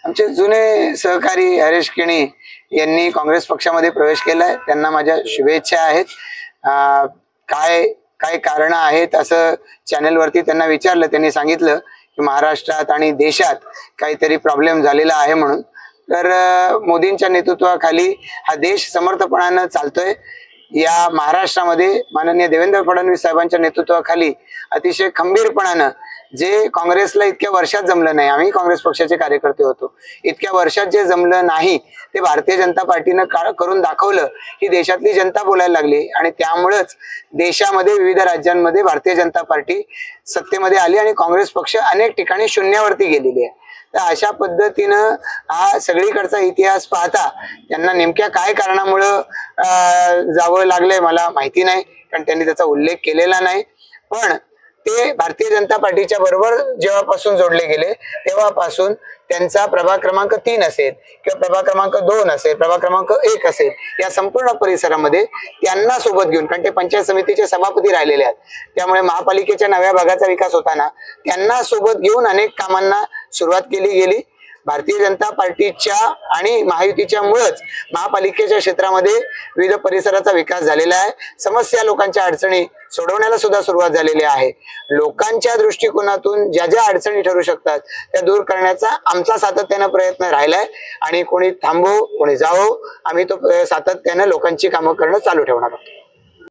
आमचे जुने सहकारी हरीश केणी यांनी काँग्रेस पक्षामध्ये प्रवेश केलाय, त्यांना माझ्या शुभेच्छा आहेत। काय काय कारण आहेत असं चॅनलवरती त्यांना विचारलं, त्यांनी सांगितलं की महाराष्ट्रात आणि देशात काहीतरी प्रॉब्लेम झालेला आहे म्हणून। तर मोदींच्या नेतृत्वाखाली हा देश समर्थपणाने चालतोय। या महाराष्ट्रामध्ये माननीय देवेंद्र फडणवीस साहेबांच्या नेतृत्वाखाली अतिशय खंबीरपणाने जे काँग्रेसला इतक्या वर्षात जमलं नाही, आम्ही काँग्रेस पक्षाचे कार्यकर्ते होतो, इतक्या वर्षात जे जमलं नाही ते भारतीय जनता पार्टीनं करून दाखवलं। ही देशातली जनता बोलायला लागली आणि त्यामुळेच देशामध्ये विविध राज्यांमध्ये भारतीय जनता पार्टी सत्तेमध्ये आली आणि काँग्रेस पक्ष अनेक ठिकाणी शून्यावरती गेलेली आहे। तर अशा पद्धतीनं हा सगळीकडचा इतिहास पाहता त्यांना नेमक्या काय कारणामुळे जावं लागलंय मला माहिती नाही, कारण त्यांनी त्याचा उल्लेख केलेला नाही। पण ते भारतीय जनता पार्टीच्या बरोबर जेव्हापासून जोडले गेले तेव्हापासून त्यांचा प्रभाग क्रमांक 3 असेल किंवा प्रभाग क्रमांक 2 असेल, प्रभाग क्रमांक 1 असेल, या संपूर्ण परिसरामध्ये त्यांना सोबत घेऊन, कारण ते पंचायत समितीचे सभापती राहिलेले आहेत, त्यामुळे महापालिकेच्या नव्या भागाचा विकास होताना त्यांना सोबत घेऊन अनेक कामांना सुरुवात केली गेली। भारतीय जनता पार्टीच्या आणि महायुतीच्या मुळेच महापालिकेच्या क्षेत्रामध्ये विविध परिसराचा विकास झालेला आहे। समस्या, लोकांच्या अडचणी सोडवण्याला सुद्धा सुरुवात झालेली आहे। लोकांच्या दृष्टिकोनातून ज्या ज्या अडचणी ठरू शकतात त्या दूर करण्याचा आमचा सातत्याने प्रयत्न राहिलाय आणि कोणी थांबो कोणी जावो, आम्ही तो सातत्याने लोकांची कामं करणं चालू ठेवणार आहोत।